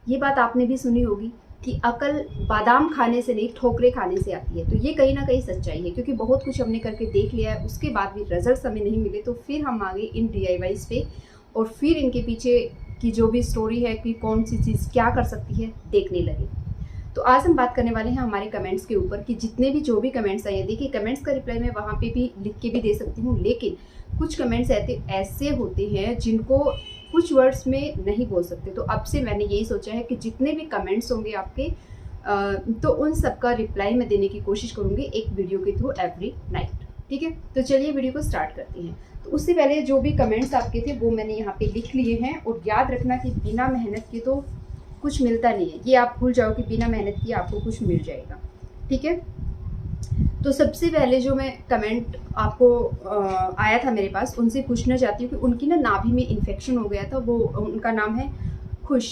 ये बात आपने भी सुनी होगी कि अकल बादाम खाने से नहीं ठोकरे खाने से आती है। तो ये कहीं ना कहीं सच्चाई है, क्योंकि बहुत कुछ हमने करके देख लिया है, उसके बाद भी रिजल्ट्स हमें नहीं मिले, तो फिर हम आ गए इन DIYs पे और फिर इनके पीछे की जो भी स्टोरी है कि कौन सी चीज़ क्या कर सकती है देखने लगे। तो आज हम बात करने वाले हैं हमारे कमेंट्स के ऊपर कि जितने भी जो भी कमेंट्स आए, देखिए कमेंट्स का रिप्लाई मैं वहाँ पे भी लिख के भी दे सकती हूँ, लेकिन कुछ कमेंट्स ऐसे होते हैं जिनको कुछ वर्ड्स में नहीं बोल सकते। तो अब से मैंने यही सोचा है कि जितने भी कमेंट्स होंगे आपके तो उन सब का रिप्लाई मैं देने की कोशिश करूँगी एक वीडियो के थ्रू एवरी नाइट। ठीक है, तो चलिए वीडियो को स्टार्ट करते हैं। तो उससे पहले जो भी कमेंट्स आपके थे वो मैंने यहाँ पे लिख लिए हैं, और याद रखना कि बिना मेहनत के तो कुछ मिलता नहीं है, ये आप भूल जाओ कि बिना मेहनत किए आपको कुछ मिल जाएगा। ठीक है, तो सबसे पहले जो मैं कमेंट आपको आया था मेरे पास, उनसे पूछना चाहती हूँ कि उनकी ना नाभि में इन्फेक्शन हो गया था। वो उनका नाम है खुश।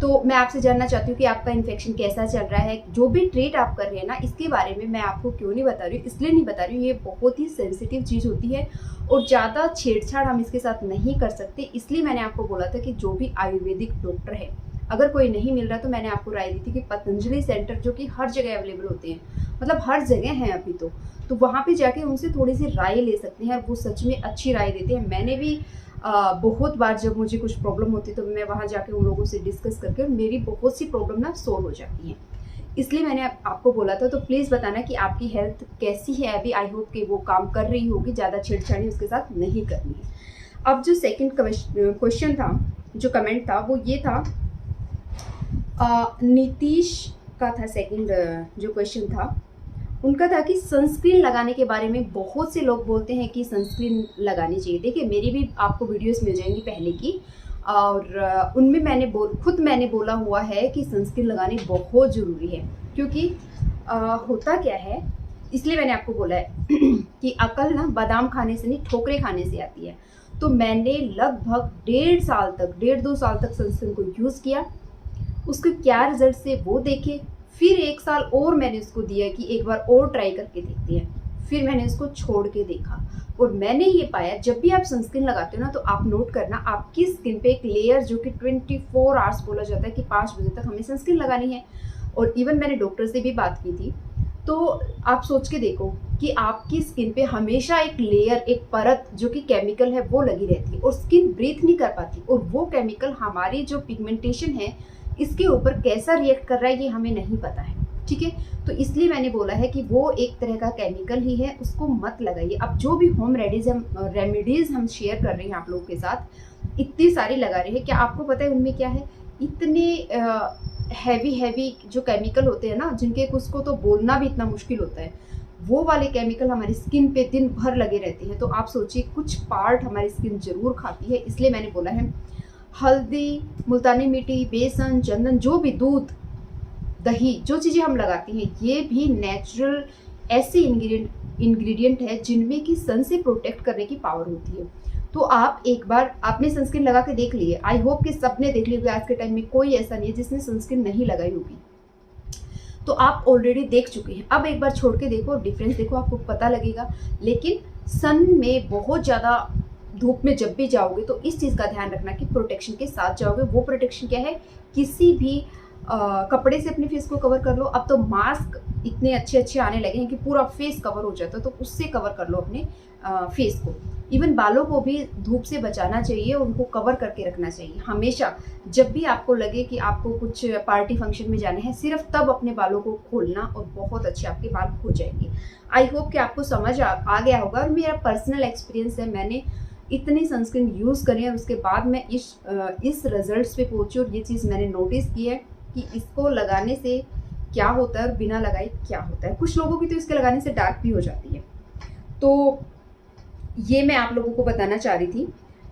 तो मैं आपसे जानना चाहती हूँ कि आपका इन्फेक्शन कैसा चल रहा है, जो भी ट्रीट आप कर रहे हैं ना, इसके बारे में मैं आपको क्यों नहीं बता रही हूँ, इसलिए नहीं बता रही हूँ, ये बहुत ही सेंसिटिव चीज़ होती है और ज़्यादा छेड़छाड़ हम इसके साथ नहीं कर सकते। इसलिए मैंने आपको बोला था कि जो भी आयुर्वेदिक डॉक्टर है, अगर कोई नहीं मिल रहा तो मैंने आपको राय दी थी कि पतंजलि सेंटर जो कि हर जगह अवेलेबल होते हैं, मतलब हर जगह हैं अभी तो वहाँ पे जाके उनसे थोड़ी सी राय ले सकते हैं, और वो सच में अच्छी राय देते हैं। मैंने भी बहुत बार जब मुझे कुछ प्रॉब्लम होती तो मैं वहाँ जाके उन लोगों से डिस्कस करके मेरी बहुत सी प्रॉब्लम ना सॉल्व हो जाती हैं। इसलिए मैंने आपको बोला था। तो प्लीज़ बताना कि आपकी हेल्थ कैसी है अभी। आई होप कि वो काम कर रही होगी, ज़्यादा छेड़छाड़ी उसके साथ नहीं करनी है। अब जो सेकंड क्वेश्चन था, जो कमेंट था, वो ये था नीतीश का था। सेकंड जो क्वेश्चन था उनका था कि सनस्क्रीन लगाने के बारे में बहुत से लोग बोलते हैं कि सनस्क्रीन लगानी चाहिए। देखिए मेरी भी आपको वीडियोस मिल जाएंगी पहले की, और उनमें मैंने बोला हुआ है कि सनस्क्रीन लगानी बहुत ज़रूरी है, क्योंकि होता क्या है, इसलिए मैंने आपको बोला है कि अकल ना बादाम खाने से नहीं ठोकरे खाने से आती है। तो मैंने लगभग 1.5 साल तक सनस्क्रीन को यूज़ किया, उसके क्या रिजल्ट से वो देखे, फिर 1 साल और मैंने उसको दिया कि एक बार और ट्राई करके देखते हैं, फिर मैंने उसको छोड़ के देखा और मैंने ये पाया जब भी आप सनस्क्रीन लगाते हो ना, तो आप नोट करना आपकी स्किन पे एक लेयर जो कि 24 आवर्स बोला जाता है कि 5 बजे तक हमें सनस्क्रीन लगानी है। और इवन मैंने डॉक्टर से भी बात की थी, तो आप सोच के देखो कि आपकी स्किन पे हमेशा एक लेयर, एक परत जो कि केमिकल है वो लगी रहती है, और स्किन ब्रीथ नहीं कर पाती, और वो केमिकल हमारी जो पिगमेंटेशन है इसके ऊपर कैसा रिएक्ट कर रहा है ये हमें नहीं पता है। ठीक है, तो इसलिए मैंने बोला है कि वो एक तरह का केमिकल ही है, उसको मत लगाइए। अब जो भी होम रेमेडीज हम शेयर कर रहे हैं आप लोगों के साथ, इतनी सारी लगा रहे हैं, क्या आपको पता है उनमें क्या है? इतने हैवी जो केमिकल होते हैं ना, जिनके उसको तो बोलना भी इतना मुश्किल होता है, वो वाले केमिकल हमारी स्किन पे दिन भर लगे रहते हैं। तो आप सोचिए कुछ पार्ट हमारी स्किन जरूर खाती है। इसलिए मैंने बोला है हल्दी, मुल्तानी मिट्टी, बेसन, चंदन, जो भी दूध, दही, जो चीज़ें हम लगाते हैं, ये भी नेचुरल ऐसे इंग्रेडिएंट है जिनमें कि सन से प्रोटेक्ट करने की पावर होती है। तो आप एक बार आपने सनस्क्रीन लगा के देख ली है, आई होप कि सबने देख ली होगी। आज के टाइम में कोई ऐसा नहीं है जिसने सनस्क्रीन नहीं लगाई होगी, तो आप ऑलरेडी देख चुके हैं। अब एक बार छोड़ के देखो, डिफरेंस देखो, आपको पता लगेगा। लेकिन सन में बहुत ज़्यादा धूप में जब भी जाओगे तो इस चीज़ का ध्यान रखना कि प्रोटेक्शन के साथ जाओगे। वो प्रोटेक्शन क्या है? किसी भी कपड़े से अपने फेस को कवर कर लो। अब तो मास्क इतने अच्छे आने लगे हैं कि पूरा फेस कवर हो जाता है, तो उससे कवर कर लो अपने फेस को। इवन बालों को भी धूप से बचाना चाहिए, उनको कवर करके रखना चाहिए हमेशा। जब भी आपको लगे कि आपको कुछ पार्टी फंक्शन में जाना है, सिर्फ तब अपने बालों को खोलना और बहुत अच्छे आपके बाल हो जाएंगे। आई होप कि आपको समझ आ गया होगा। और मेरा पर्सनल एक्सपीरियंस है, मैंने इतनी सनस्क्रीन यूज़ करी है, उसके बाद मैं इस रिजल्ट्स पे पहुंची। और ये चीज़ मैंने नोटिस की है कि इसको लगाने से क्या होता है और बिना लगाए क्या होता है। कुछ लोगों की तो इसके लगाने से डार्क भी हो जाती है। तो ये मैं आप लोगों को बताना चाह रही थी।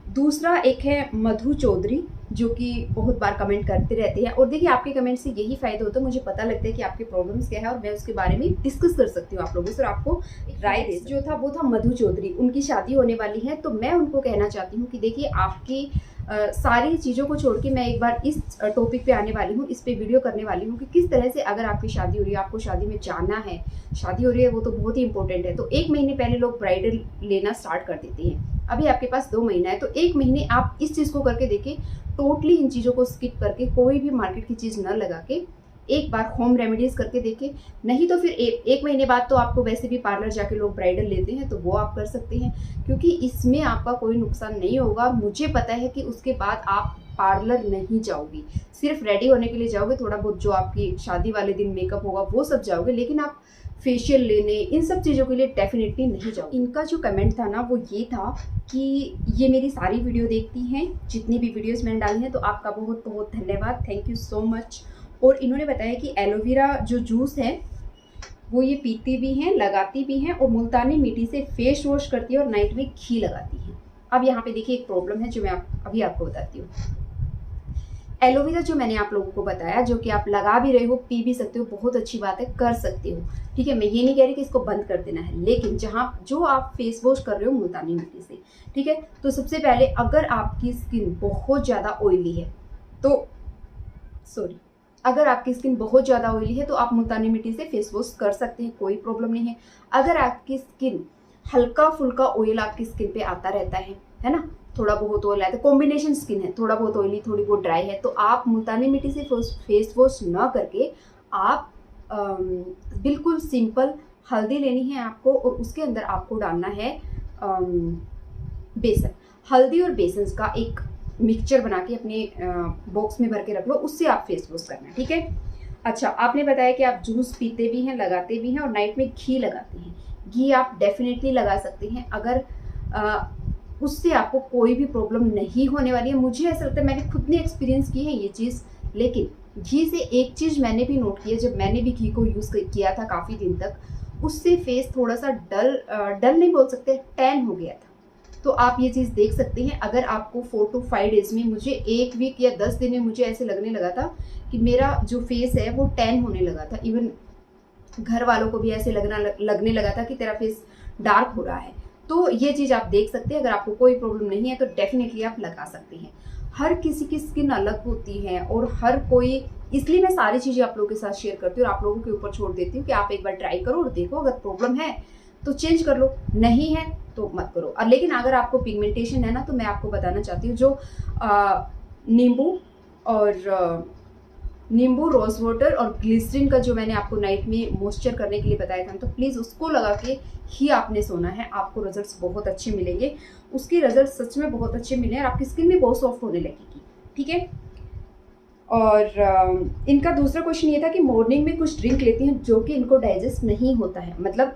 दूसरा एक है मधु चौधरी, जो कि बहुत बार कमेंट करते रहते हैं। और देखिए आपके कमेंट से यही फ़ायदा होता है, मुझे पता लगता है कि आपके प्रॉब्लम्स क्या है और मैं उसके बारे में डिस्कस कर सकती हूँ आप लोगों से और आपको राय दे। जो था वो था मधु चौधरी, उनकी शादी होने वाली है। तो मैं उनको कहना चाहती हूँ कि देखिए आपकी सारी चीज़ों को छोड़ के मैं एक बार इस टॉपिक पे आने वाली हूँ, इस पे वीडियो करने वाली हूँ कि किस तरह से अगर आपकी शादी हो रही है, आपको शादी में जाना है, शादी हो रही है, वो तो बहुत ही इंपॉर्टेंट है। तो 1 महीने पहले लोग ब्राइडल लेना स्टार्ट कर देते हैं। अभी आपके पास 2 महीना है, तो 1 महीने आप इस चीज़ को करके देखें, टोटली इन चीज़ों को स्किप करके, कोई भी मार्केट की चीज़ न लगा के एक बार होम रेमेडीज़ करके देखें। नहीं तो फिर 1 महीने बाद तो आपको वैसे भी पार्लर जाके लोग ब्राइडल लेते हैं, तो वो आप कर सकते हैं, क्योंकि इसमें आपका कोई नुकसान नहीं होगा। मुझे पता है कि उसके बाद आप पार्लर नहीं जाओगी, सिर्फ रेडी होने के लिए जाओगे, थोड़ा बहुत जो आपकी शादी वाले दिन मेकअप होगा वो सब जाओगे, लेकिन आप फेशियल लेने इन सब चीज़ों के लिए डेफिनेटली नहीं जाओगे। इनका जो कमेंट था ना वो ये था कि ये मेरी सारी वीडियो देखती हैं, जितनी भी वीडियोस मैंने डाली हैं, तो आपका बहुत बहुत धन्यवाद, थैंक यू सो मच। और इन्होंने बताया कि एलोवेरा जो जूस है वो ये पीती भी हैं, लगाती भी हैं, और मुल्तानी मिट्टी से फेस वॉश करती है और नाइट में घी लगाती हैं। अब यहाँ पे देखिए एक प्रॉब्लम है जो मैं अभी आपको बताती हूँ। एलोवेरा जो मैंने आप लोगों को बताया, जो कि आप लगा भी रहे हो, पी भी सकते हो, बहुत अच्छी बात है, कर सकते हो, ठीक है। मैं ये नहीं कह रही कि इसको बंद कर देना है, लेकिन जो आप फेस वॉश कर रहे हो मुल्तानी मिट्टी से, ठीक है, तो सबसे पहले अगर आपकी स्किन बहुत ज़्यादा ऑयली है तो अगर आपकी स्किन बहुत ज़्यादा ऑयली है तो आप मुल्तानी मिट्टी से फेस वॉश कर सकते हैं, कोई प्रॉब्लम नहीं है। अगर आपकी स्किन हल्का फुल्का ऑयल आपकी स्किन पे आता रहता है ना, थोड़ा बहुत ऑयल आता है, कॉम्बिनेशन स्किन है, थोड़ा बहुत ऑयली थोड़ी बहुत ड्राई है, तो आप मुल्तानी मिट्टी से फेस वॉश ना करके आप बिल्कुल सिंपल हल्दी लेनी है आपको, और उसके अंदर आपको डालना है बेसन। हल्दी और बेसन का एक मिक्सचर बना के अपने बॉक्स में भर के रख लो, उससे आप फेस वॉश करना, ठीक है। अच्छा, आपने बताया कि आप जूस पीते भी हैं, लगाते भी हैं, और नाइट में घी लगाते हैं। घी आप डेफिनेटली लगा सकते हैं, अगर उससे आपको कोई भी प्रॉब्लम नहीं होने वाली है। मुझे ऐसा लगता है, मैंने खुद ने एक्सपीरियंस की है ये चीज़, लेकिन घी से एक चीज़ मैंने भी नोट किया, जब मैंने भी घी को यूज़ किया था काफ़ी दिन तक, उससे फेस थोड़ा सा डल नहीं बोल सकते, टैन हो गया था। तो आप ये चीज़ देख सकते हैं। अगर आपको 4 to 5 डेज़ में, मुझे 1 वीक या 10 दिन में मुझे ऐसे लगने लगा था कि मेरा जो फेस है वो टैन होने लगा था। इवन घर वालों को भी ऐसे लगने लगा था कि तेरा फेस डार्क हो रहा है। तो ये चीज़ आप देख सकते हैं। अगर आपको कोई प्रॉब्लम नहीं है तो डेफिनेटली आप लगा सकते हैं। हर किसी की स्किन अलग होती है, और हर कोई, इसलिए मैं सारी चीज़ें आप लोगों के साथ शेयर करती हूँ और आप लोगों के ऊपर छोड़ देती हूँ कि आप एक बार ट्राई करो और देखो। अगर प्रॉब्लम है तो चेंज कर लो, नहीं है तो मत करो। और लेकिन अगर आपको पिगमेंटेशन है ना, तो मैं आपको बताना चाहती हूँ, जो नींबू, रोज वाटर और ग्लिसरीन का जो मैंने आपको नाइट में मॉइस्चर करने के लिए बताया था, तो प्लीज़ उसको लगा के ही आपने सोना है। आपको रिजल्ट्स बहुत अच्छे मिलेंगे, उसके रिजल्ट सच में बहुत अच्छे मिले और आपकी स्किन भी बहुत सॉफ्ट होने लगेगी, ठीक है। और इनका दूसरा क्वेश्चन ये था कि मॉर्निंग में कुछ ड्रिंक लेती हैं जो कि इनको डाइजेस्ट नहीं होता है, मतलब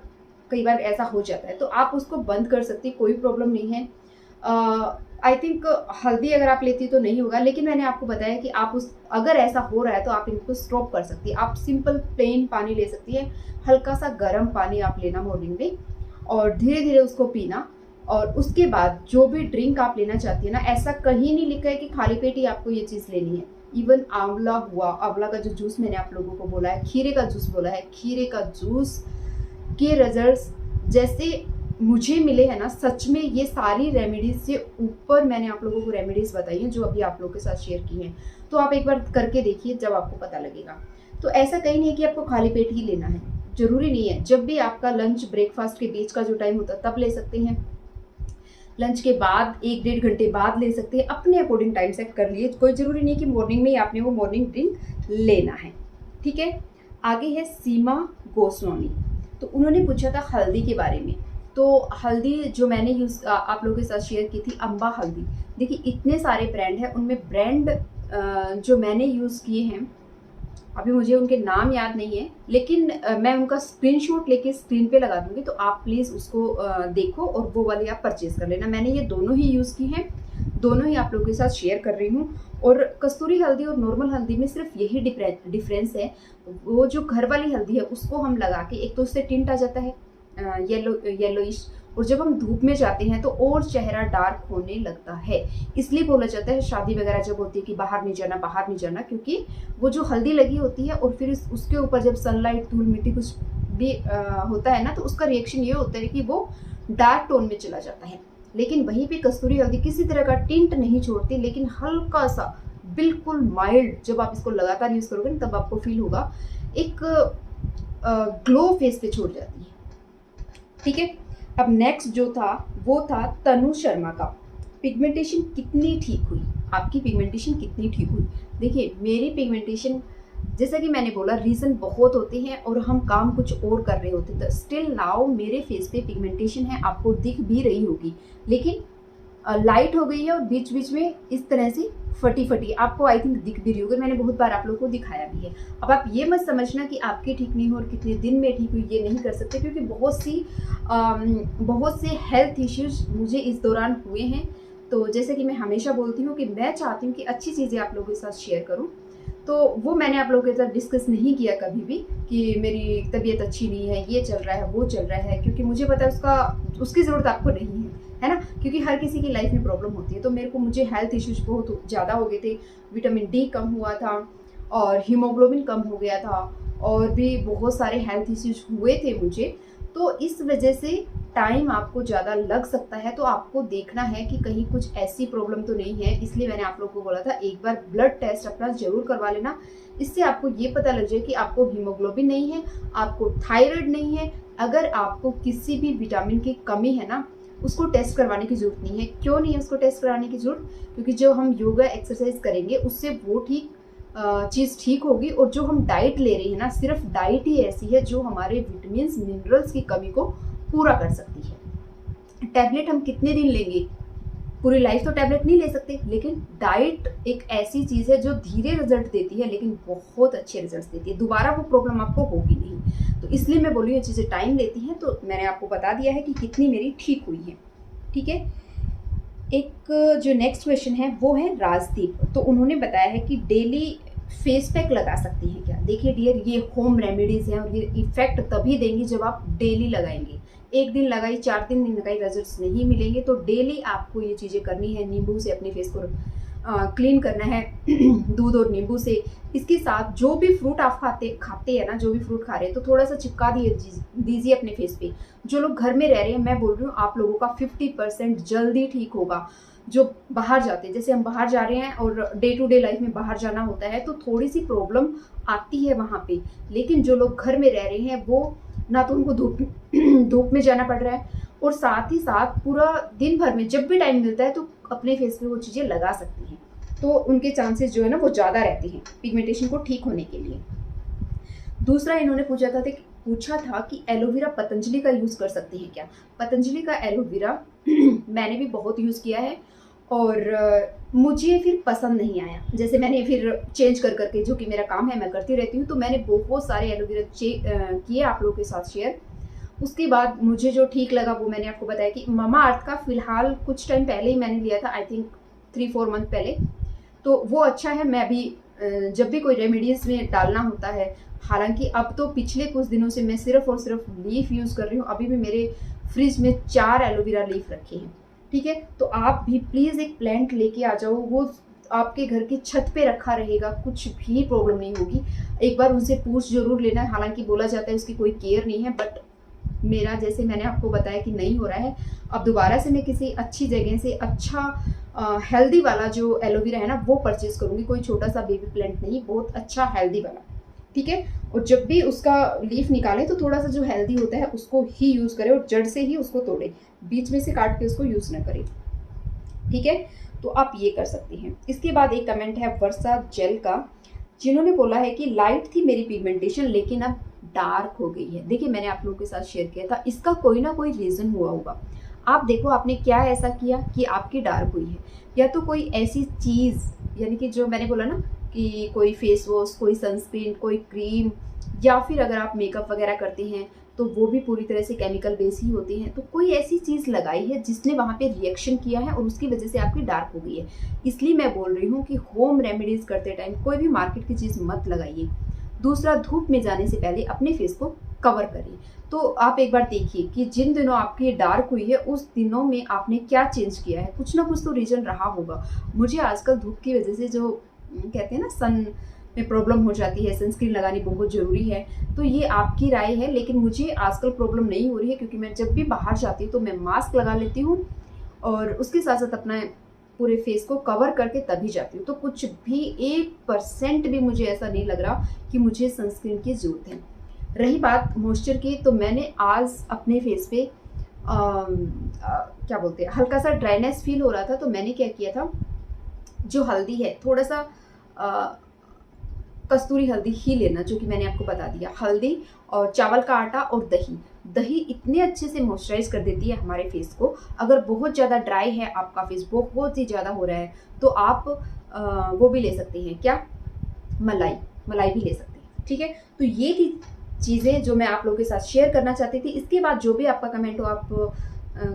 कई बार ऐसा हो जाता है, तो आप उसको बंद कर सकती, कोई प्रॉब्लम नहीं है। आई थिंक हल्दी अगर आप लेती तो नहीं होगा, लेकिन मैंने आपको बताया कि आप अगर ऐसा हो रहा है तो आप इनको स्टॉप कर सकती है। आप सिंपल प्लेन पानी ले सकती है, हल्का सा गर्म पानी आप लेना मॉर्निंग में, और धीरे धीरे उसको पीना। और उसके बाद जो भी ड्रिंक आप लेना चाहती है ना, ऐसा कहीं नहीं लिखा है कि खाली पेट ही आपको ये चीज़ लेनी है। इवन आंवला हुआ, आंवला का जो जूस मैंने आप लोगों को बोला है, खीरे का जूस बोला है, खीरे का जूस के रिजल्ट्स जैसे मुझे मिले हैं ना, सच में ये सारी रेमेडीज से ऊपर मैंने आप लोगों को रेमेडीज बताई हैं जो अभी आप लोगों के साथ शेयर की हैं। तो आप एक बार करके देखिए, जब आपको पता लगेगा। तो ऐसा कहीं नहीं है कि आपको खाली पेट ही लेना है, जरूरी नहीं है। जब भी आपका लंच ब्रेकफास्ट के बीच का जो टाइम होता है तब ले सकते हैं, लंच के बाद 1-1.5 घंटे बाद ले सकते हैं, अपने अकॉर्डिंग टाइम सेट कर लिए। कोई ज़रूरी नहीं कि मॉर्निंग में ही आपने वो मॉर्निंग ड्रिंक लेना है, ठीक है। आगे है सीमा गोस्वामी, तो उन्होंने पूछा था हल्दी के बारे में। तो हल्दी जो मैंने आप लोगों के साथ शेयर की थी, अम्बा हल्दी। देखिए इतने सारे ब्रांड हैं, उनमें ब्रांड जो मैंने यूज़ किए हैं, अभी मुझे उनके नाम याद नहीं है, लेकिन मैं उनका स्क्रीनशॉट लेके स्क्रीन पे लगा दूंगी, तो आप प्लीज़ उसको देखो और वो वाली आप परचेज़ कर लेना। मैंने ये दोनों ही यूज़ की हैं, दोनों ही आप लोगों के साथ शेयर कर रही हूँ। और कस्तूरी हल्दी और नॉर्मल हल्दी में सिर्फ यही डिफरेंस है, वो जो घर वाली हल्दी है उसको हम लगा के, एक तो उससे टिंट आ जाता है येलोइश, और जब हम धूप में जाते हैं तो और चेहरा डार्क होने लगता है। इसलिए बोला जाता है शादी वगैरह जब होती है कि बाहर नहीं जाना, बाहर नहीं जाना, क्योंकि वो जो हल्दी लगी होती है और फिर उसके ऊपर जब सनलाइट, धूल मिट्टी कुछ भी होता है ना, तो उसका रिएक्शन ये होता है कि वो डार्क टोन में चला जाता है। लेकिन वहीं पे कस्तूरी हल्दी किसी तरह का टिंट नहीं छोड़ती, लेकिन हल्का सा बिल्कुल माइल्ड, जब आप इसको लगातार यूज़ करोगे ना तब आपको फील होगा, एक ग्लो फेस पे छोड़ जाती है, ठीक है। अब नेक्स्ट जो था वो था तनु शर्मा का, पिगमेंटेशन कितनी ठीक हुई, आपकी पिगमेंटेशन कितनी ठीक हुई। देखिए मेरी पिगमेंटेशन, जैसा कि मैंने बोला, रीज़न बहुत होते हैं और हम काम कुछ और कर रहे होते हैं। स्टिल नाउ मेरे फेस पे पिगमेंटेशन है, आपको दिख भी रही होगी, लेकिन लाइट हो गई है और बीच बीच में इस तरह से फटी फटी आपको आई थिंक दिख भी रही होगी, मैंने बहुत बार आप लोगों को दिखाया भी है। अब आप ये मत समझना कि आपकी ठीक नहीं हो और कितने दिन में ठीक हुई, ये नहीं कर सकते, क्योंकि बहुत से हेल्थ इश्यूज मुझे इस दौरान हुए हैं। तो जैसे कि मैं हमेशा बोलती हूँ कि मैं चाहती हूँ कि अच्छी चीज़ें आप लोगों के साथ शेयर करूँ, तो वो मैंने आप लोगों के साथ डिस्कस नहीं किया कभी भी कि मेरी तबीयत अच्छी नहीं है, ये चल रहा है, वो चल रहा है, क्योंकि मुझे पता है उसकी ज़रूरत आपको नहीं है ना, क्योंकि हर किसी की लाइफ में प्रॉब्लम होती है। तो मुझे हेल्थ इश्यूज बहुत ज़्यादा हो गए थे, विटामिन डी कम हुआ था और हीमोग्लोबिन कम हो गया था और भी बहुत सारे हेल्थ इश्यूज हुए थे मुझे। तो इस वजह से टाइम आपको ज़्यादा लग सकता है, तो आपको देखना है कि कहीं कुछ ऐसी प्रॉब्लम तो नहीं है। इसलिए मैंने आप लोगों को बोला था एक बार ब्लड टेस्ट अपना ज़रूर करवा लेना, इससे आपको ये पता लग जाए कि आपको हीमोग्लोबिन नहीं है, आपको थायराइड नहीं है। अगर आपको किसी भी विटामिन की कमी है ना, उसको टेस्ट करवाने की ज़रूरत नहीं है। क्यों नहीं है उसको टेस्ट कराने की ज़रूरत? क्योंकि जो हम योगा एक्सरसाइज करेंगे उससे वो चीज़ ठीक होगी, और जो हम डाइट ले रहे हैं ना, सिर्फ डाइट ही ऐसी है जो हमारे विटामिन्स मिनरल्स की कमी को पूरा कर सकती है। टैबलेट हम कितने दिन लेंगे? पूरी लाइफ तो टैबलेट नहीं ले सकते, लेकिन डाइट एक ऐसी चीज़ है जो धीरे रिजल्ट देती है लेकिन बहुत अच्छे रिजल्ट देती है। दोबारा वो प्रॉब्लम आपको होगी नहीं। तो इसलिए मैं बोली ये चीज़ें टाइम लेती हैं, तो मैंने आपको बता दिया है कि कितनी मेरी ठीक हुई है। ठीक है, एक जो नेक्स्ट क्वेश्चन है वो है राजदीप। तो उन्होंने बताया है कि डेली फेस पैक लगा सकती हैं क्या। देखिए डियर, ये होम रेमेडीज़ हैं और ये इफेक्ट तभी देंगी जब आप डेली लगाएंगे। एक दिन लगाई, 4 दिन नहीं लगाई, रिजल्ट्स नहीं मिलेंगे। तो डेली आपको ये चीज़ें करनी है। नींबू से अपने फेस को क्लीन करना है दूध और नींबू से। इसके साथ जो भी फ्रूट आप खाते हैं ना, जो भी फ्रूट खा रहे हैं, तो थोड़ा सा चिपका दीजिए अपने फेस पे। जो लोग घर में रह रहे हैं, मैं बोल रही हूँ आप लोगों का 50% जल्दी ठीक होगा। जो बाहर जाते हैं, जैसे हम बाहर जा रहे हैं और डे टू डे लाइफ में बाहर जाना होता है, तो थोड़ी सी प्रॉब्लम आती है वहाँ पे। लेकिन जो लोग घर में रह रहे हैं, वो ना तो उनको धूप में जाना पड़ रहा है, और साथ ही साथ पूरा दिन भर में जब भी टाइम मिलता है तो अपने फेस पे वो चीज़ें लगा सकती हैं। तो उनके चांसेस जो है ना वो ज़्यादा रहते हैं पिगमेंटेशन को ठीक होने के लिए। दूसरा इन्होंने पूछा था कि एलोवेरा पतंजलि का यूज़ कर सकते हैं क्या। पतंजलि का एलोवेरा मैंने भी बहुत यूज़ किया है और मुझे फिर पसंद नहीं आया। जैसे मैंने फिर चेंज कर करके, जो कि मेरा काम है, मैं करती रहती हूँ, तो मैंने बहुत सारे एलोवेरा किए आप लोगों के साथ शेयर। उसके बाद मुझे जो ठीक लगा वो मैंने आपको बताया कि मामा अर्थ का फ़िलहाल कुछ टाइम पहले ही मैंने लिया था, आई थिंक 3-4 मंथ पहले। तो वो अच्छा है। मैं अभी जब भी कोई रेमेडीज़ में डालना होता है, हालांकि अब तो पिछले कुछ दिनों से मैं सिर्फ और सिर्फ लीफ यूज़ कर रही हूँ। अभी भी मेरे फ्रिज में 4 एलोवेरा लीफ रखे हैं। ठीक है, तो आप भी प्लीज़ एक प्लांट लेके आ जाओ, वो आपके घर की छत पे रखा रहेगा, कुछ भी प्रॉब्लम नहीं होगी। एक बार उनसे पूछ जरूर लेना है। हालांकि बोला जाता है उसकी कोई केयर नहीं है, बट मेरा, जैसे मैंने आपको बताया कि नहीं हो रहा है, अब दोबारा से मैं किसी अच्छी जगह से अच्छा हेल्दी वाला जो एलोवेरा है ना वो परचेज करूँगी। कोई छोटा सा बेबी प्लांट नहीं, बहुत अच्छा हेल्दी वाला। ठीक है, और जब भी उसका लीफ निकालें तो थोड़ा सा जो हेल्दी होता है उसको ही यूज़ करें और जड़ से ही उसको तोड़ें, बीच में से काट के उसको यूज़ ना करें। ठीक है, तो आप ये कर सकते हैं। इसके बाद एक कमेंट है वर्षा जेल का, जिन्होंने बोला है कि लाइट थी मेरी पिगमेंटेशन लेकिन अब डार्क हो गई है। देखिए मैंने आप लोगों के साथ शेयर किया था, इसका कोई ना कोई रीज़न हुआ होगा। आप देखो आपने क्या ऐसा किया कि आपकी डार्क हुई है, या तो कोई ऐसी चीज़, यानी कि जो मैंने बोला ना कि कोई फेस वॉश, कोई सनस्क्रीन, कोई क्रीम, या फिर अगर आप मेकअप वगैरह करते हैं तो वो भी पूरी तरह से केमिकल बेस ही होते हैं। तो कोई ऐसी चीज़ लगाई है जिसने वहाँ पे रिएक्शन किया है और उसकी वजह से आपकी डार्क हो गई है। इसलिए मैं बोल रही हूँ कि होम रेमेडीज़ करते टाइम कोई भी मार्केट की चीज़ मत लगाइए। दूसरा, धूप में जाने से पहले अपने फेस को कवर करिए। तो आप एक बार देखिए कि जिन दिनों आपकी डार्क हुई है उस दिनों में आपने क्या चेंज किया है, कुछ ना कुछ तो रीज़न रहा होगा। मुझे आजकल धूप की वजह से जो कहते हैं ना सन में प्रॉब्लम हो जाती है, सनस्क्रीन लगानी बहुत ज़रूरी है। तो ये आपकी राय है, लेकिन मुझे आजकल प्रॉब्लम नहीं हो रही है, क्योंकि मैं जब भी बाहर जाती हूँ तो मैं मास्क लगा लेती हूँ और उसके साथ साथ अपना पूरे फेस को कवर करके तभी जाती हूँ। तो कुछ भी 1% भी मुझे ऐसा नहीं लग रहा कि मुझे सनस्क्रीन की ज़रूरत है। रही बात मॉइस्चर की, तो मैंने आज अपने फेस पे क्या बोलते हैं, हल्का सा ड्राइनेस फील हो रहा था, तो मैंने क्या किया था, जो हल्दी है थोड़ा सा कस्तूरी हल्दी ही लेना, जो कि मैंने आपको बता दिया। हल्दी और चावल का आटा और दही। दही इतने अच्छे से मॉइस्चराइज कर देती है हमारे फेस को। अगर बहुत ज़्यादा ड्राई है आपका फेस, बहुत ही ज़्यादा हो रहा है, तो आप वो भी ले सकते हैं, क्या, मलाई, मलाई भी ले सकते हैं, ठीक है। तो ये थी चीज़ें जो मैं आप लोगों के साथ शेयर करना चाहती थी। इसके बाद जो भी आपका कमेंट हो, आप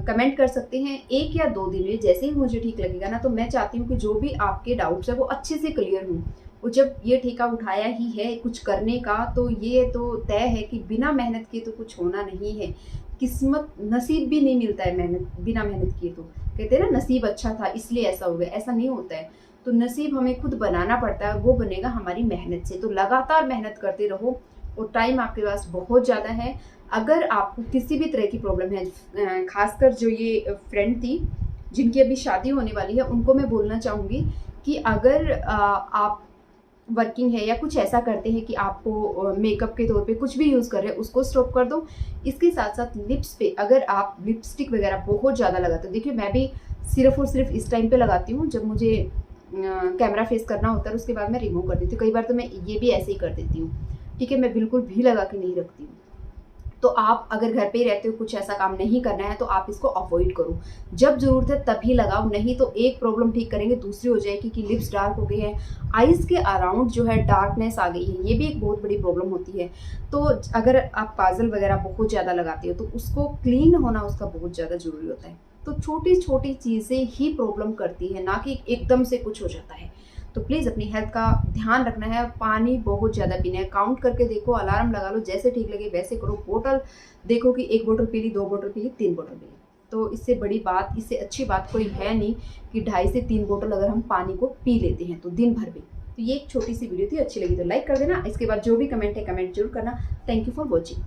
कमेंट कर सकते हैं 1 या 2 दिन में, जैसे ही मुझे ठीक लगेगा ना, तो मैं चाहती हूँ कि जो भी आपके डाउट्स है वो अच्छे से क्लियर हों। और जब ये ठेका उठाया ही है कुछ करने का, तो ये तो तय है कि बिना मेहनत किए तो कुछ होना नहीं है। किस्मत, नसीब भी नहीं मिलता है मेहनत, बिना मेहनत किए। तो कहते हैं ना, नसीब अच्छा था इसलिए ऐसा हो गया, ऐसा नहीं होता है। तो नसीब हमें खुद बनाना पड़ता है, वो बनेगा हमारी मेहनत से। तो लगातार मेहनत करते रहो, और टाइम आपके पास बहुत ज़्यादा है। अगर आपको किसी भी तरह की प्रॉब्लम है, खासकर जो ये फ्रेंड थी जिनकी अभी शादी होने वाली है, उनको मैं बोलना चाहूँगी कि अगर आप वर्किंग है या कुछ ऐसा करते हैं कि आपको मेकअप के तौर पे कुछ भी यूज़ कर रहे हैं, उसको स्टॉप कर दो। इसके साथ साथ लिप्स पे अगर आप लिपस्टिक वगैरह बहुत ज़्यादा लगाते हो, देखिए मैं भी सिर्फ और सिर्फ इस टाइम पे लगाती हूँ जब मुझे कैमरा फेस करना होता है, उसके बाद मैं रिमूव कर देती हूँ। कई बार तो मैं ये भी ऐसे ही कर देती हूँ, ठीक है, मैं बिल्कुल भी लगा के नहीं रखती हूँ। तो आप अगर घर पे ही रहते हो, कुछ ऐसा काम नहीं करना है, तो आप इसको अवॉइड करो। जब ज़रूरत है तभी लगाओ, नहीं तो एक प्रॉब्लम ठीक करेंगे दूसरी हो जाएगी कि लिप्स डार्क हो गए हैं, आइज़ के अराउंड जो है डार्कनेस आ गई है, ये भी एक बहुत बड़ी प्रॉब्लम होती है। तो अगर आप काजल वगैरह बहुत ज़्यादा लगाते हो, तो उसको क्लीन होना उसका बहुत ज़्यादा ज़रूरी होता है। तो छोटी छोटी चीज़ें ही प्रॉब्लम करती है, ना कि एकदम से कुछ हो जाता है। तो प्लीज़ अपनी हेल्थ का ध्यान रखना है। पानी बहुत ज़्यादा पीना है, काउंट करके देखो, अलार्म लगा लो, जैसे ठीक लगे वैसे करो। बोतल देखो कि 1 बोतल पी ली, 2 बोतल पी ली, 3 बोतल पी ली, तो इससे बड़ी बात, इससे अच्छी बात कोई है नहीं कि 2.5 से 3 बोतल अगर हम पानी को पी लेते हैं तो दिन भर में। तो ये एक छोटी सी वीडियो थी, अच्छी लगी तो लाइक कर देना। इसके बाद जो भी कमेंट है कमेंट जरूर करना। Thank you for watching.